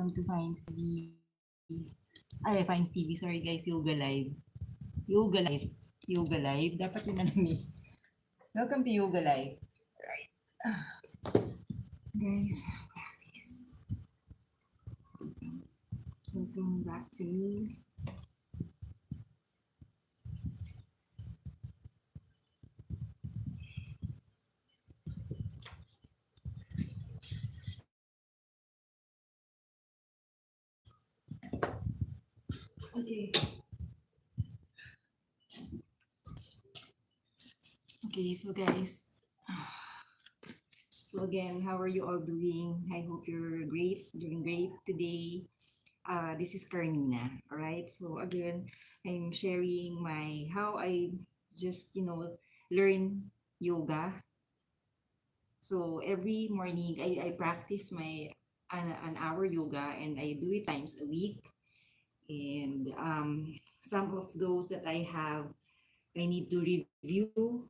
welcome to Findstv. Findstv, sorry guys, Yoga Live. Yoga Live. Yoga Live. Dapat yun na lang eh. Welcome to Yoga Live. Right. Guys, practice. Welcome back to me. Okay. Okay, so guys, so again, how are you all doing? I hope you're great, doing great today. This is Carmina, all right? So again, I'm sharing my how I just learn yoga. So every morning I practice my an hour yoga, and I do it times a week. And some of those that I have, I need to review.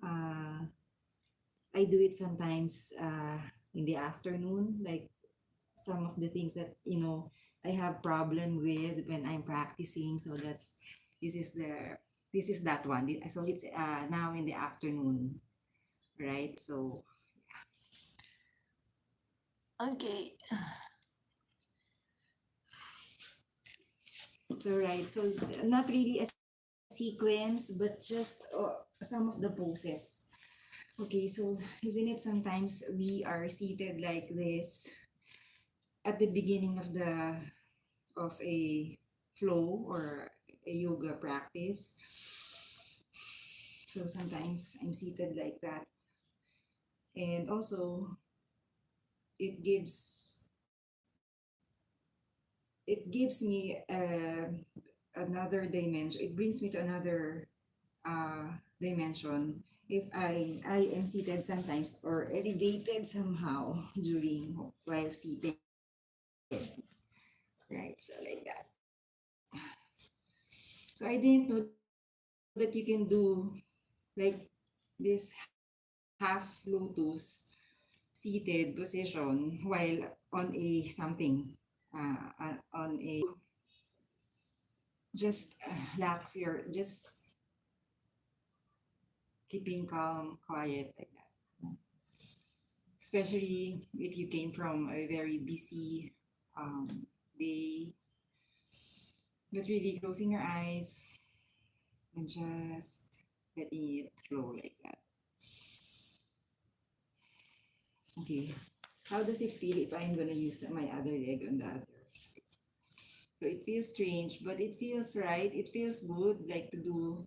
Uh, I do it sometimes in the afternoon, like some of the things that I have problem with when I'm practicing. So this is the this is that one. So it's now in the afternoon, right? So okay. So right. So not really a sequence, but just some of the poses. Okay, so isn't it sometimes we are seated like this at the beginning of a flow or a yoga practice. So sometimes I'm seated like that. And also it gives it gives me another dimension. It brings me to another dimension if I am seated sometimes or elevated somehow during while seated. Right, so like that. So I didn't know that you can do like this half lotus seated position while on a something on a just relax your just keeping calm quiet like that, especially if you came from a very busy day, but really closing your eyes and just letting it flow like that. Okay, how does it feel if I'm gonna use my other leg on the other side? So it feels strange, but it feels right. It feels good, like to do,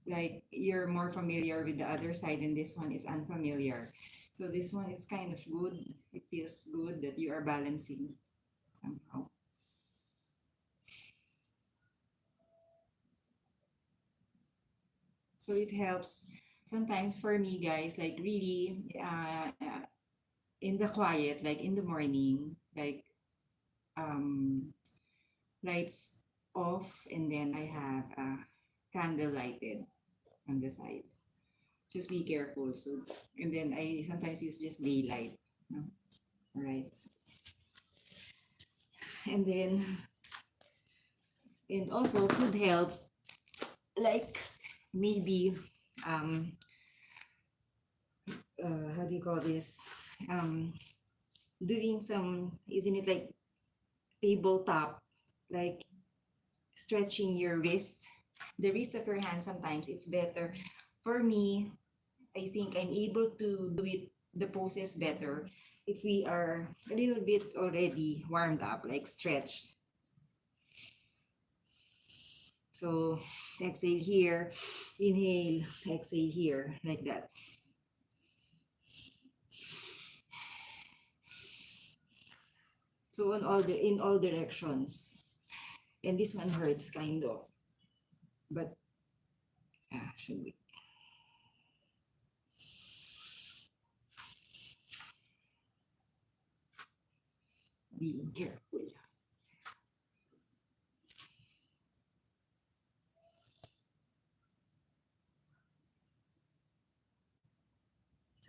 like you're more familiar with the other side, and this one is unfamiliar. So this one is kind of good. It feels good that you are balancing somehow. So it helps sometimes for me, guys, like really in the quiet, like in the morning, like um, lights off, and then I have a candle lighted on the side. Just be careful. So, and then I sometimes use just daylight. No? All right. And then, and also could help, like maybe, um, how do you call this? Um, Doing some, isn't it like tabletop, like stretching your wrist, the wrist of your hand. Sometimes it's better. For me, I think I'm able to do it, the poses better if we are a little bit already warmed up, like stretch. So exhale here, inhale, exhale here, like that. So in all directions. And this one hurts kind of, but should be. Being careful.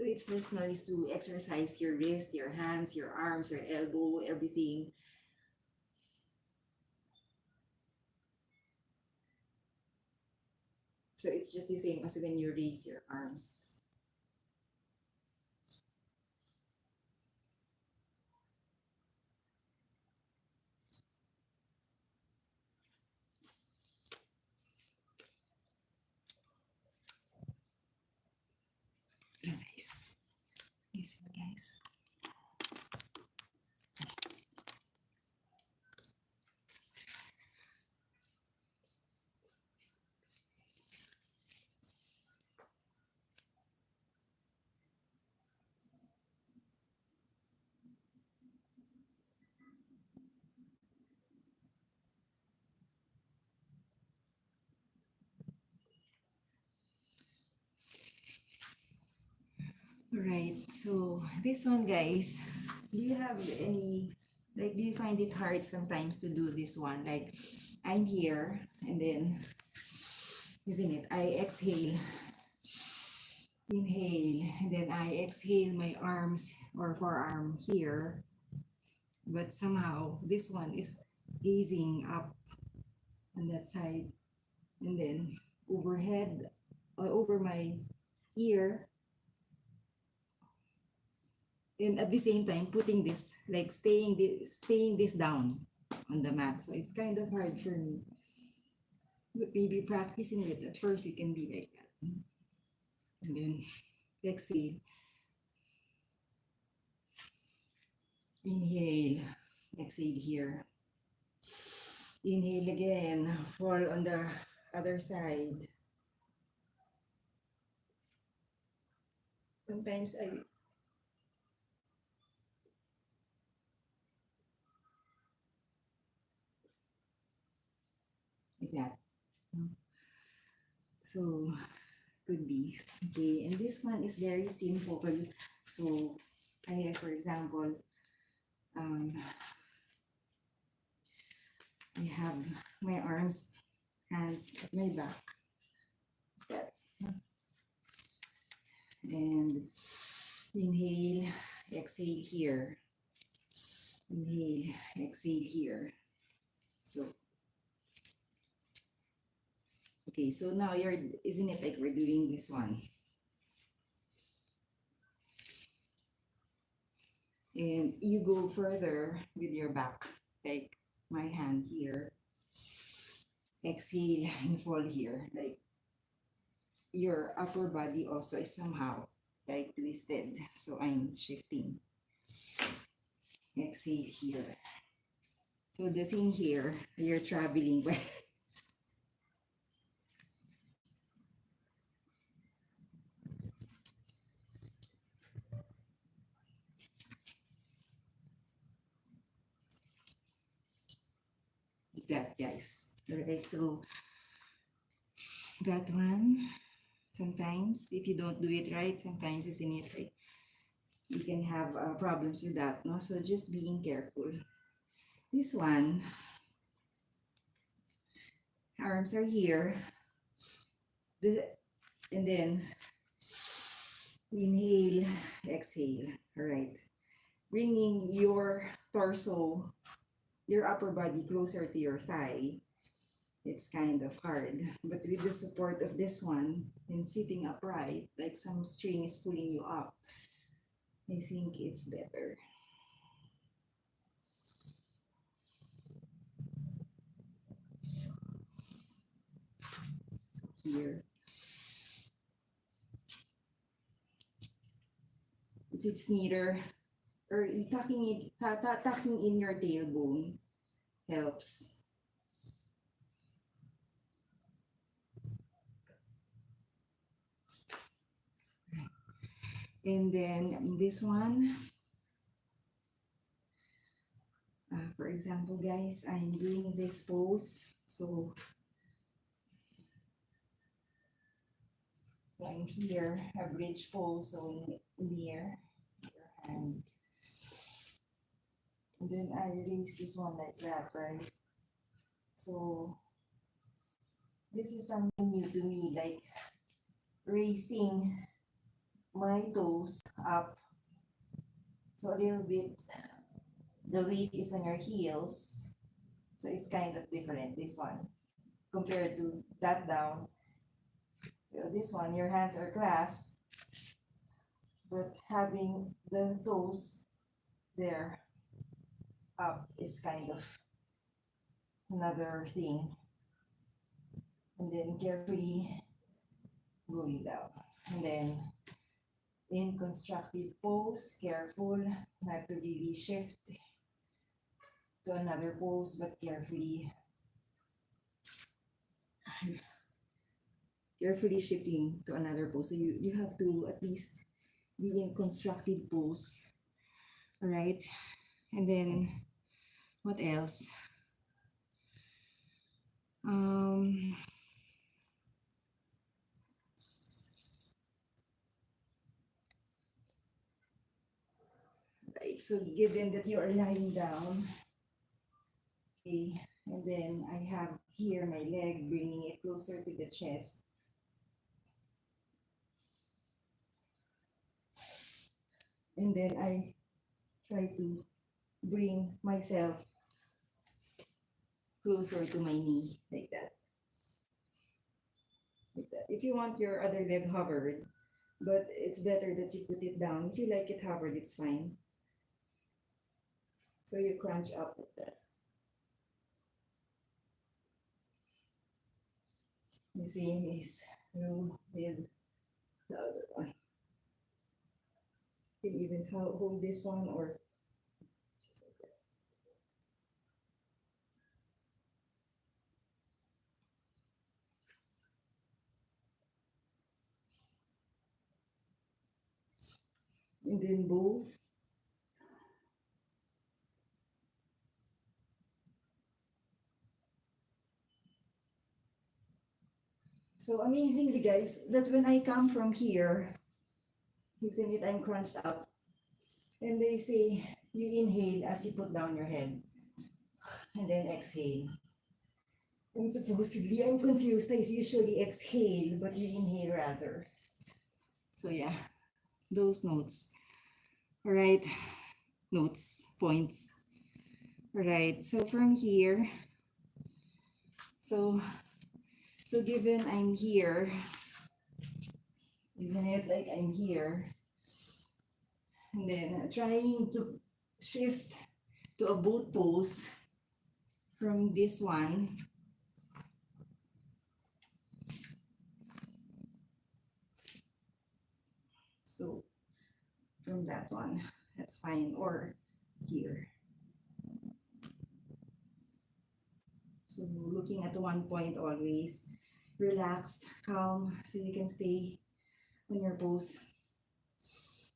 So it's nice to exercise your wrist, your hands, your arms, your elbow, everything. So it's just the same as when you raise your arms. Nice. Excuse me, guys. Right. So this one, guys, do you have any, like, do you find it hard sometimes to do this one? Like, I'm here, and then, isn't it? I exhale, inhale, and then I exhale my arms or forearm here. But somehow this one is gazing up on that side, and then overhead or over my ear, and at the same time putting this, like, staying this down on the mat. So it's kind of hard for me, but maybe practicing it at first it can be like that. And then exhale, inhale, exhale here, inhale again, fall on the other side. Sometimes I, like that. So could be. Okay, and this one is very simple. So I, for example, um, I have my arms, hands at my back, that, and inhale, exhale here, inhale, exhale here. So, okay, so now you're, isn't it like we're doing this one? And you go further with your back, like my hand here, exhale and fall here, like your upper body also is somehow like twisted. So I'm shifting. Exhale here. So the thing here, you're traveling well. Like that, guys. Alright, so that one, sometimes if you don't do it right, sometimes isn't it like you can have problems with that, no? So just being careful. This one, arms are here, the, and then inhale, exhale. All right, bringing your torso, your upper body closer to your thigh. It's kind of hard, but with the support of this one and sitting upright, like some string is pulling you up, I think it's better. So here, if it's neater, or tucking in your tailbone helps. And then this one, for example, guys, I'm doing this pose. So I'm here, a bridge pose, so near your hand. And then I raise this one like that, right? So this is something new to me, like raising my toes up. So a little bit, the weight is on your heels. So it's kind of different, this one, compared to that down. This one, your hands are clasped, but having the toes there up is kind of another thing. And then carefully going down. And then in constructive pose, careful not to really shift to another pose, but carefully shifting to another pose. So you have to at least be in constructive pose. All right. And then what else? Um, right. So given that you are lying down, okay, and then I have here my leg, bringing it closer to the chest. And then I try to bring myself closer to my knee, like that. Like that. If you want your other leg hovered, but it's better that you put it down. If you like it hovered, it's fine. So you crunch up like that. The same is true with the other one. You can even hold this one or just like that. And then both. So amazingly guys, that when I come from here, isn't it, I'm crunched up. And they say you inhale as you put down your head. And then exhale. And supposedly I'm confused. I usually exhale, but you inhale rather. So yeah, those notes. All right, notes, points. All right, so from here, so given I'm here, isn't it like I'm here? And then trying to shift to a boat pose from this one. So from that one, that's fine, or here. So looking at one point always, relaxed, calm, so you can stay on your pose.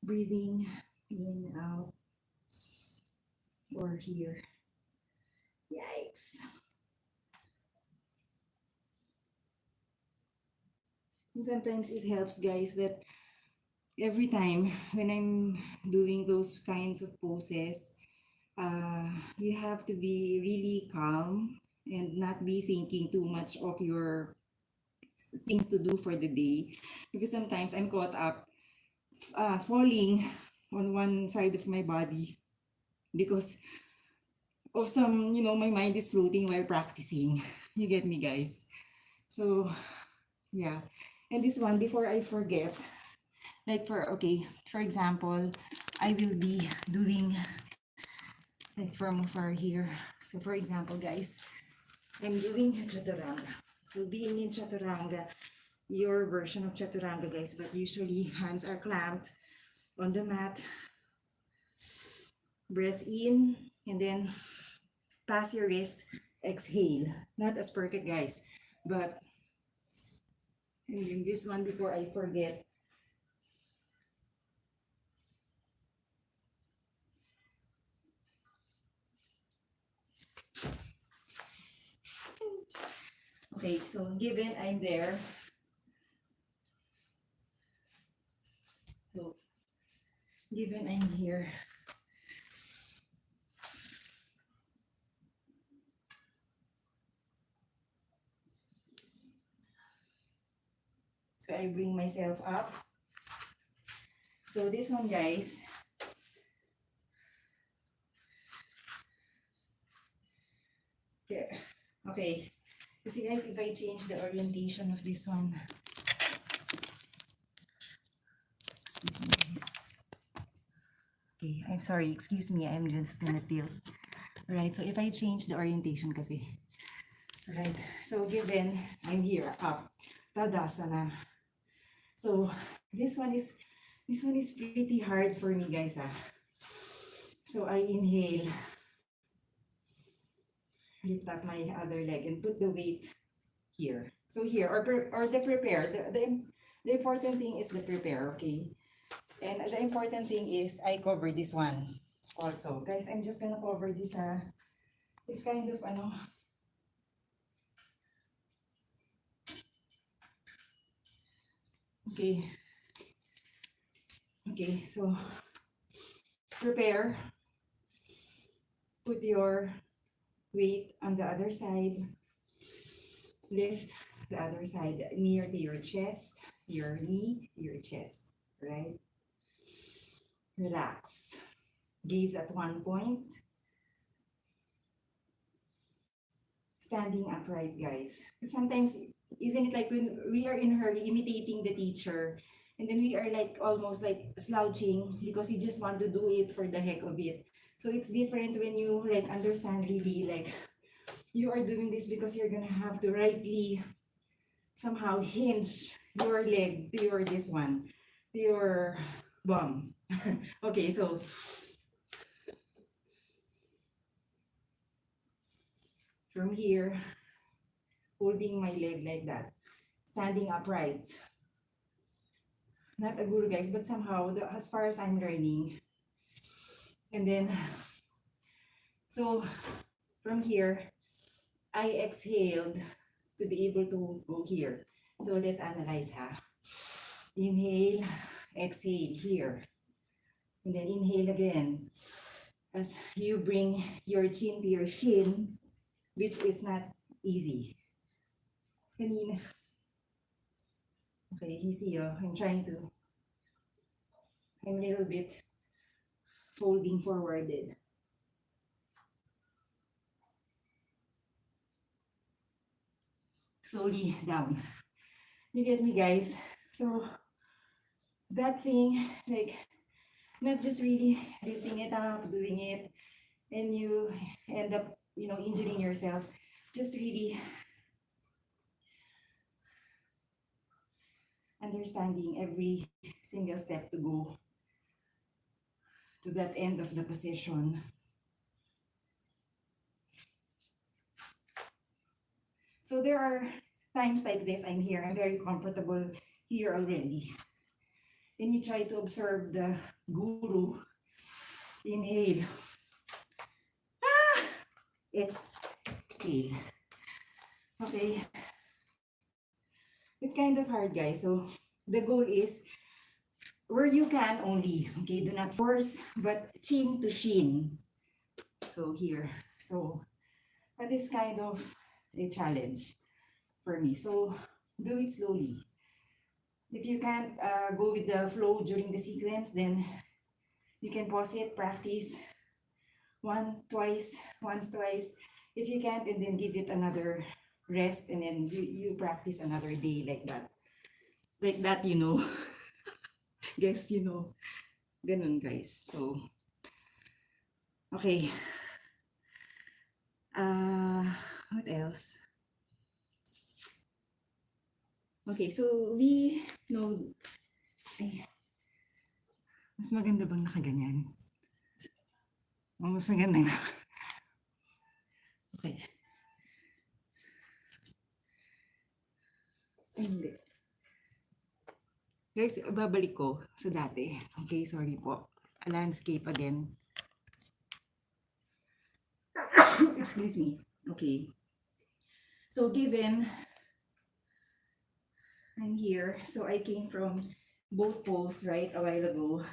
Breathing in, out, or here. Yikes. And sometimes it helps guys that every time when I'm doing those kinds of poses, you have to be really calm and not be thinking too much of your things to do for the day, because sometimes I'm caught up falling on one side of my body because of some, my mind is floating while practicing. You get me, guys? So, yeah. And this one, before I forget, like for example, I will be doing like from afar here. So, for example, guys, I'm doing chaturanga. So, being in chaturanga, your version of chaturanga, guys, but usually hands are clamped on the mat. Breath in and then pass your wrist, exhale. Not as perfect, guys, but and then this one before I forget. Okay, so given I'm there, so given I'm here, so I bring myself up. So this one, guys, okay, okay. You see, guys, if I change the orientation of this one, Okay, I'm sorry, excuse me, I'm just gonna tilt. Right, so if I change the orientation kasi. Right, so given I'm here, up, Tadasana. So this one is pretty hard for me, guys. So I inhale, lift up my other leg and put the weight here. So here, or the prepare. The important thing is the prepare, okay? And the important thing is I cover this one also. Guys, I'm just gonna cover this. It's kind of okay. Okay, so prepare. Put your weight on the other side. Lift the other side near to your chest, your knee, your chest, right? Relax. Gaze at one point. Standing upright, guys. Sometimes, isn't it like when we are in a hurry imitating the teacher, and then we are like almost like slouching because you just want to do it for the heck of it. So it's different when you like understand really like you are doing this because you're gonna have to rightly somehow hinge your leg to your this one, to your bum. Okay, so from here, holding my leg like that, standing upright. Not a guru, guys, but somehow, as far as I'm learning. And then, so from here, I exhaled to be able to go here. So let's analyze, Inhale, exhale here. And then inhale again. As you bring your chin to your shin, which is not easy. Kanina. Okay, you see, I'm a little bit folding forwarded. Slowly down. You get me, guys? So that thing, like, not just really lifting it up, doing it, and you end up, injuring yourself. Just really understanding every single step to go to that end of the position. So there are times like this, I'm here, I'm very comfortable here already. And you try to observe the guru. Inhale. Exhale. Okay. It's kind of hard, guys. So the goal is where you can only. Okay, do not force, but chin to shin. So here. So that is kind of a challenge for me. So do it slowly. If you can't go with the flow during the sequence, then you can pause it, practice once, twice. If you can't, and then give it another rest, and then you practice another day like that. Like that, Guess, ganun, guys. So, okay. What else? Okay, so we know, ay, mas maganda bang nakaganyan? Mas maganda na. Okay. Hindi. Guys, babalik ko sa dati. Okay, sorry po. A landscape again. Excuse me. Okay. So given I'm here, so I came from both poles, right, a while ago.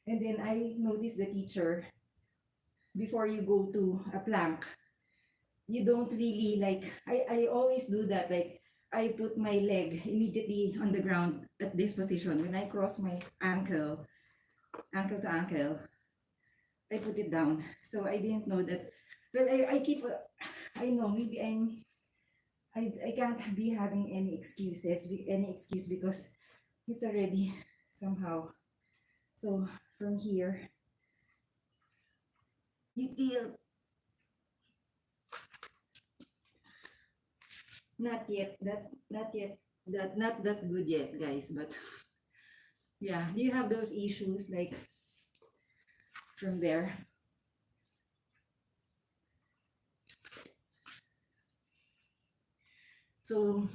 And then I noticed the teacher, before you go to a plank, you don't really like, I always do that, like, I put my leg immediately on the ground at this position. When I cross my ankle to ankle, I put it down. So I didn't know that. But I know maybe I can't be having any excuse because it's already somehow So from here, you tilt. Not yet. Not yet. Not that good yet, guys. But yeah, do you have those issues like from there? So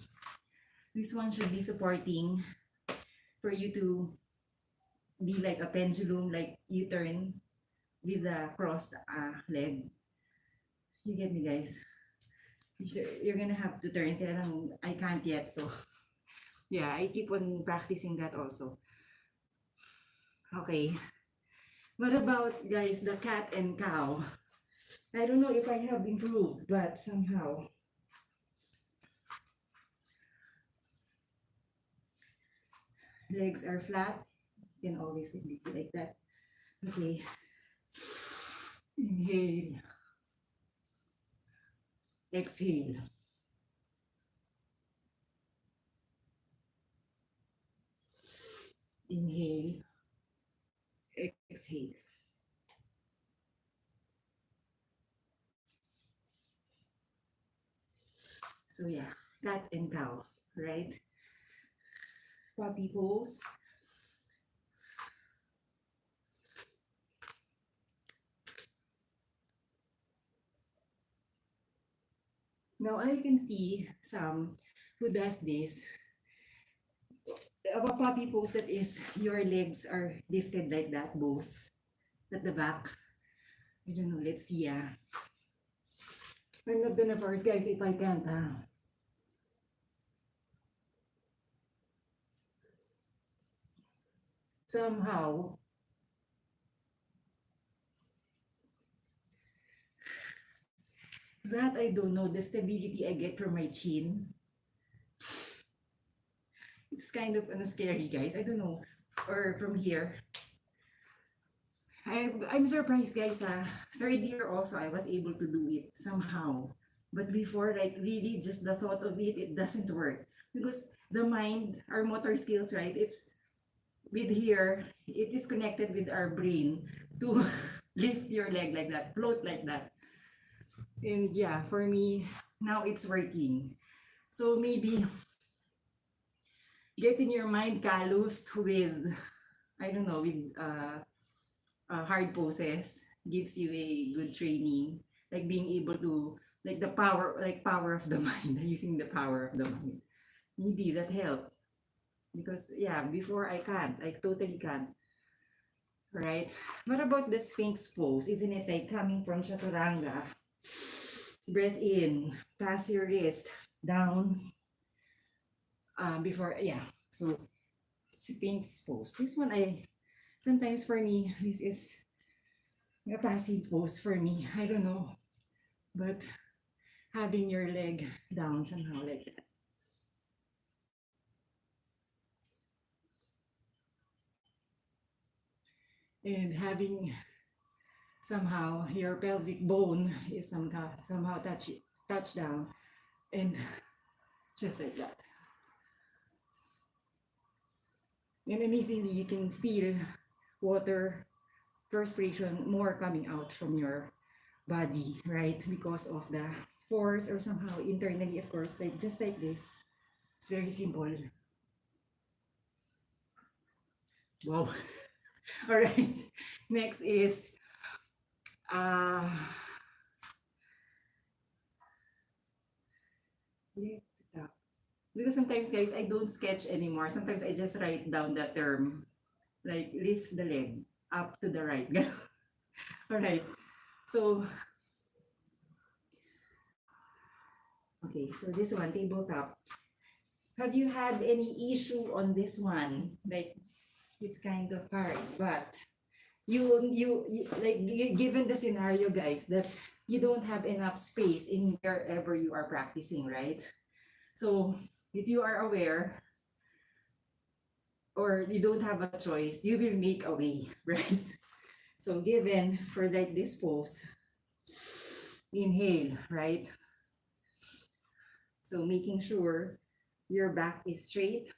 this one should be supporting for you to be like a pendulum, like you turn with the crossed leg. You get me, guys? You're gonna have to turn. Kaya lang, I can't yet. So yeah, I keep on practicing that also. Okay. What about, guys, the cat and cow? I don't know if I have improved, but somehow legs are flat. You can always leave it like that. Okay. Inhale. Exhale. Inhale. Exhale. So yeah, cat and cow, right? Puppy pose. Now I can see some who does this. A puppy pose, that is your legs are lifted like that, both at the back. I don't know, let's see. I'm not gonna force, guys, if I can't. Somehow, that I don't know, the stability I get from my chin, it's kind of scary, guys. I don't know. Or from here. I'm surprised, guys. Third year also, I was able to do it somehow. But before, like really, just the thought of it, it doesn't work. Because the mind, our motor skills, right? It's with here, it is connected with our brain to lift your leg like that, float like that. And yeah, for me, now it's working. So maybe getting your mind calloused with, I don't know, with hard poses gives you a good training, like being able to, like the power, like power of the mind, using the power of the mind. Maybe that helped because yeah, before I totally can't. Right? What about the Sphinx pose? Isn't it like coming from Chaturanga? Breath in, pass your wrist down before, yeah. So Sphinx pose. This one, sometimes for me, this is a passive pose for me. I don't know. But having your leg down somehow like that. And having somehow your pelvic bone is somehow touch down and just like that. And amazingly, you can feel water, perspiration more coming out from your body, right? Because of the force or somehow internally, of course, like just like this. It's very simple. Wow. All right. Next is uh lift it up. Because sometimes, guys, I don't sketch anymore. Sometimes I just write down the term, like lift the leg up to the right. All right. So, okay. So this one, tabletop. Have you had any issue on this one? Like it's kind of hard, but you like given the scenario, guys, that you don't have enough space in wherever you are practicing, right? So if you are aware or you don't have a choice, you will make a way, right? So given for like this pose, inhale, right? So making sure your back is straight,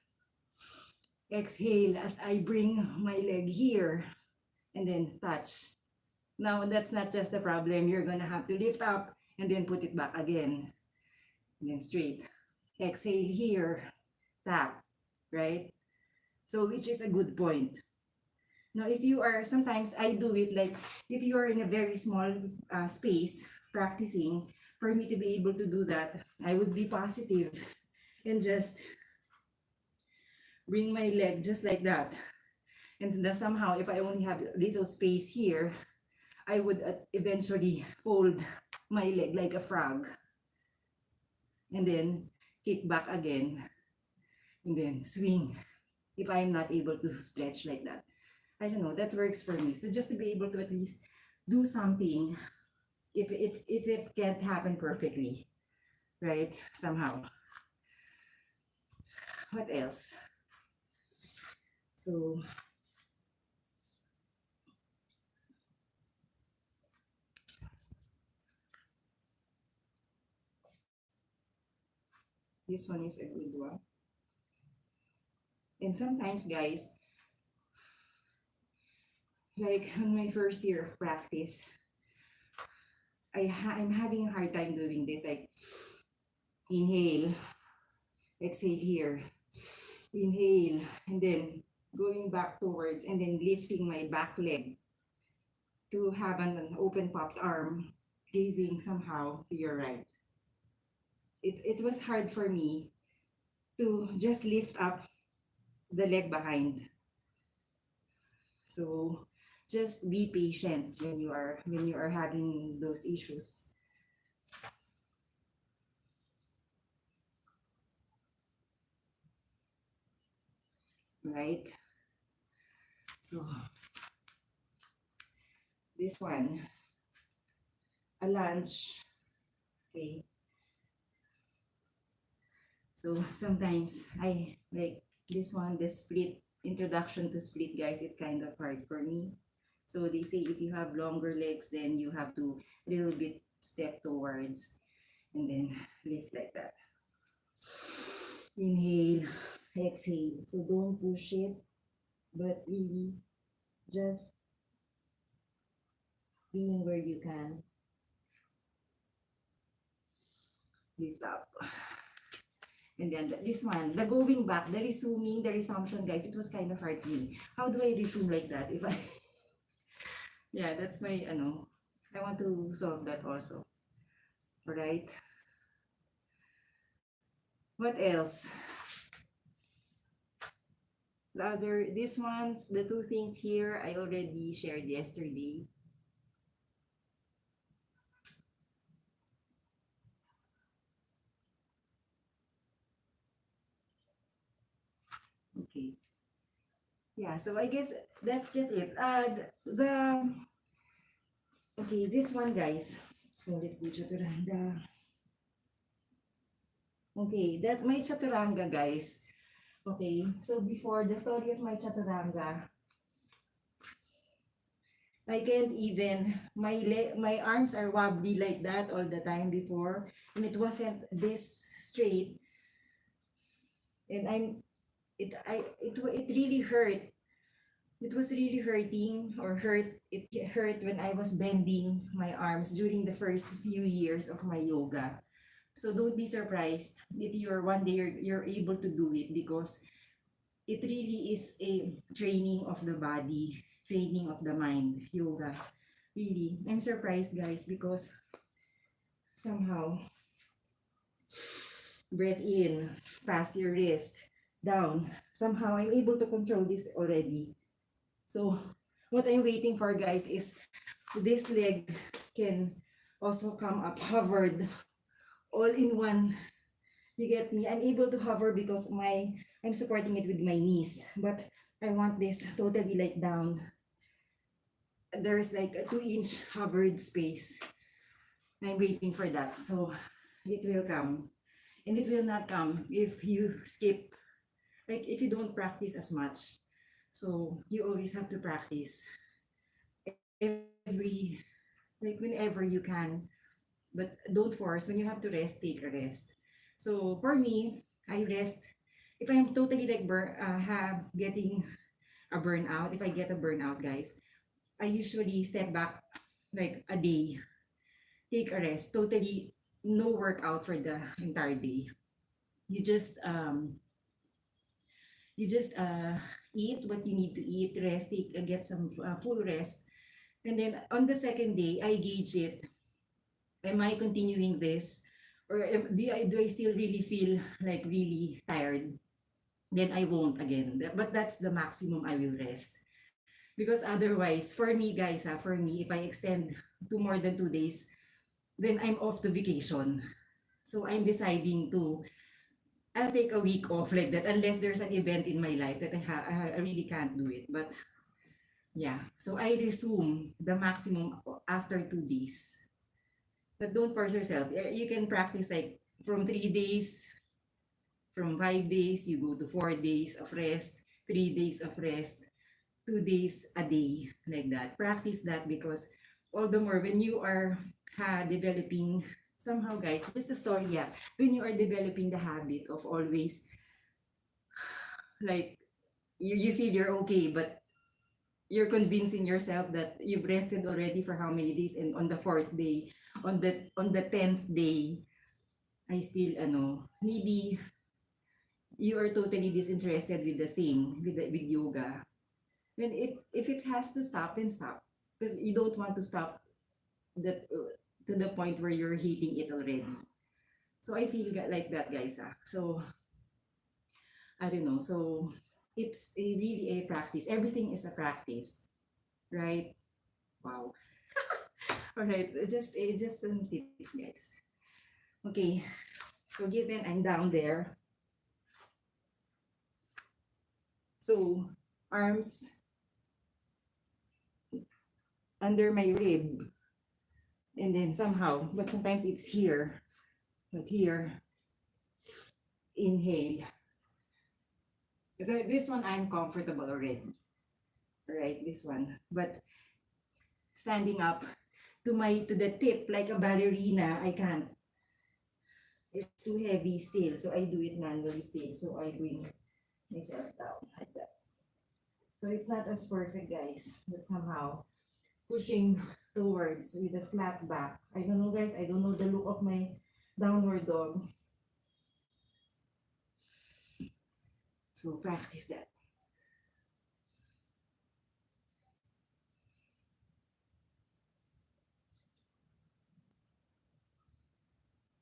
Exhale as I bring my leg here and then touch. Now that's not just a problem. You're gonna have to lift up and then put it back again. And then straight. Exhale here, tap, right? So which is a good point. Now if you are, sometimes I do it like, if you are in a very small space practicing, for me to be able to do that, I would be positive and just bring my leg just like that. And then somehow, if I only have a little space here, I would eventually fold my leg like a frog. And then kick back again. And then swing. If I'm not able to stretch like that. I don't know, that works for me. So just to be able to at least do something, if it can't happen perfectly, right? Somehow. What else? So this one is a good one. And sometimes, guys, like on my first year of practice, I'm having a hard time doing this. Like inhale, exhale here, inhale, and then going back towards and then lifting my back leg to have an open popped arm, gazing somehow to your right. It was hard for me to just lift up the leg behind. So just be patient when you are having those issues. Right? So this one, a lunge. Okay. So sometimes I like this one, the split, introduction to split, guys, it's kind of hard for me. So they say if you have longer legs, then you have to a little bit step towards and then lift like that. Inhale, exhale. So don't push it, but really just being where you can. Lift up. And then this one, the going back, the resuming, the resumption, guys, it was kind of hard for me. How do I resume like that? If I, yeah, that's my, I want to solve that also. Right? What else? The other, these ones, the two things here, I already shared yesterday. Okay. Yeah, so I guess that's just it. Okay, this one, guys. So let's do chaturanga. Okay, that my chaturanga, guys. Okay, so before the story of my chaturanga, I can't even, my arms are wobbly like that all the time before, and it wasn't this straight, and it really hurt. It was really hurting or hurt. It hurt when I was bending my arms during the first few years of my yoga. So don't be surprised if you're one day you're able to do it, because it really is a training of the body, training of the mind, yoga. Really, I'm surprised, guys, because somehow, breath in, pass your wrist, down. Somehow, I'm able to control this already. So, what I'm waiting for, guys, is this leg can also come up hovered all in one. You get me? I'm able to hover because I'm supporting it with my knees, but I want this totally like down. There's like a 2-inch hovered space. I'm waiting for that. So it will come. And it will not come if you skip, like if you don't practice as much. So you always have to practice every, like whenever you can. But don't force. When you have to rest, take a rest. So for me, I rest if I'm totally like getting a burnout, if I get a burnout, guys, I usually step back like a day, take a rest, totally no workout for the entire day. You just eat what you need to eat, rest, get some full rest, and then on the second day, I gauge it. Am I continuing this, or do I still really feel like really tired? Then I won't again. But that's the maximum I will rest. Because otherwise, for me guys, for me, if I extend to more than 2 days, then I'm off to vacation. So I'm deciding to, I'll take a week off like that unless there's an event in my life that I really can't do it. But yeah, so I resume the maximum after 2 days. But don't force yourself. You can practice like from 3 days, from 5 days, you go to 4 days of rest, 3 days of rest, 2 days a day, like that. Practice that because all the more when you are developing somehow, guys, just a story, yeah. When you are developing the habit of always like you feel you're okay, but you're convincing yourself that you've rested already for how many days, and on the fourth day, on the 10th day, I still maybe you are totally disinterested with the thing, with yoga. Then if it has to stop, then stop. Because you don't want to stop that to the point where you're hating it already. So I feel like that, guys. So I don't know. So it's really a practice. Everything is a practice, right? Wow. All right. So just some tips, guys. Okay. So given I'm down there, so arms under my rib, and then somehow, but sometimes it's here, but here, inhale. This one I'm comfortable already, right? This one, but standing up to the tip like a ballerina, I can't. It's too heavy still, so I do it manually still. So I bring myself down like that. So it's not as perfect, guys, but somehow pushing towards with a flat back. I don't know, guys. I don't know the look of my downward dog. So practice that.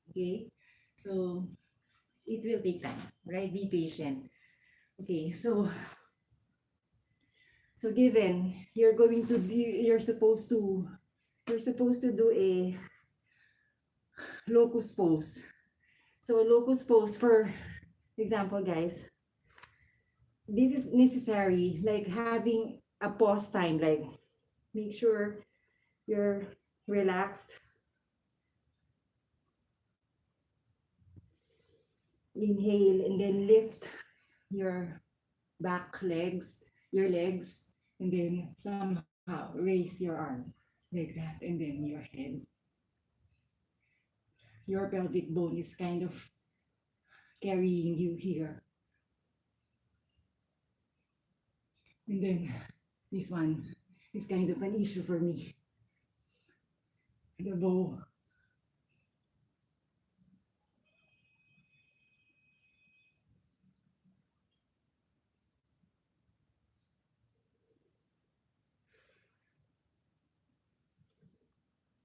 Okay. So it will take time, right? Be patient. Okay. So given you're supposed to do a locust pose. So locust pose, for example, guys, this is necessary, like having a pause time, like make sure you're relaxed. Inhale and then lift your your legs, and then somehow raise your arm like that, and then your head. Your pelvic bone is kind of carrying you here. And then this one is kind of an issue for me. The bow.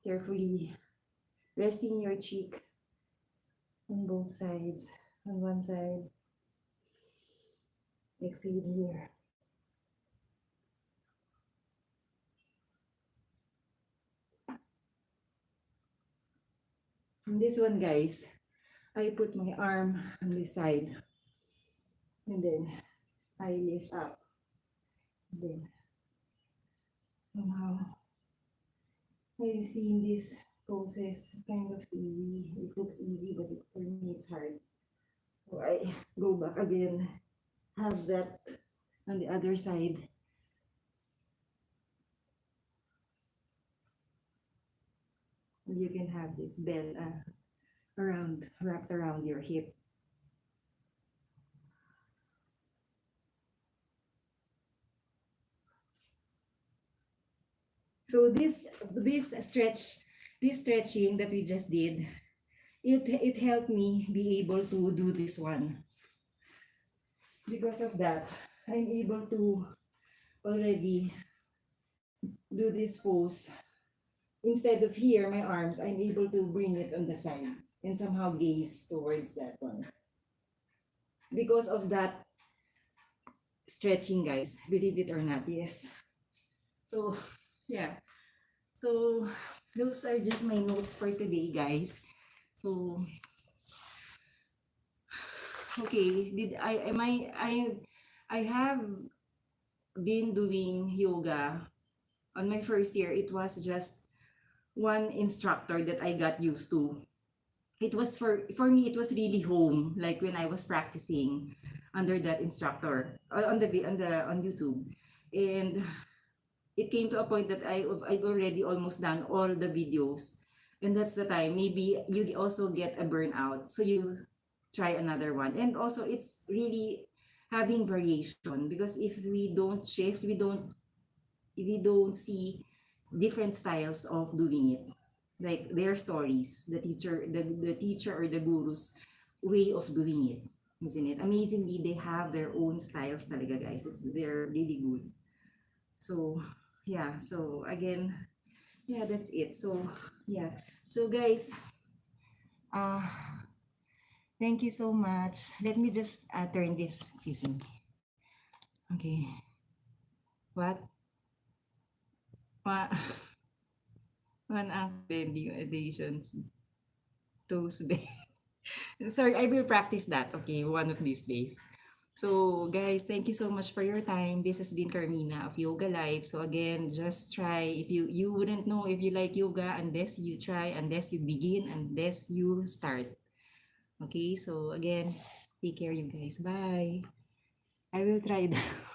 Carefully resting your cheek on both sides. On one side, exhale here. And this one, guys, I put my arm on this side, and then I lift up. And then somehow, I've seen this process. It's kind of easy. It looks easy, but for me it's hard. So I go back again, have that on the other side. You can have this bell wrapped around your hip. So this stretching that we just did, it helped me be able to do this one. Because of that, I'm able to already do this pose. Instead of here, my arms, I'm able to bring it on the side and somehow gaze towards that one. Because of that stretching, guys, believe it or not, yes. So, yeah. So, those are just my notes for today, guys. So, okay, did I am I have been doing yoga on my first year. It was just one instructor that I got used to. It was for me it was really home, like when I was practicing under that instructor on YouTube. And it came to a point that I've already almost done all the videos. And that's the time maybe you also get a burnout. So you try another one. And also it's really having variation, because if we don't shift, we don't see different styles of doing it. Like their stories, the teacher or the guru's way of doing it. Isn't it? Amazingly, they have their own styles talaga, guys. They're really good. So, yeah. So, again, yeah, that's it. So, yeah. So, guys, uh, thank you so much. Let me just turn this. Excuse me. Okay. What? One, one act pending additions. Toast Sorry, I will practice that, okay, one of these days. So, guys, thank you so much for your time. This has been Carmina of Yoga Life. So, again, just try. If you wouldn't know if you like yoga unless you try, unless you begin, unless you start. Okay, so again, take care, you guys. Bye. I will try that.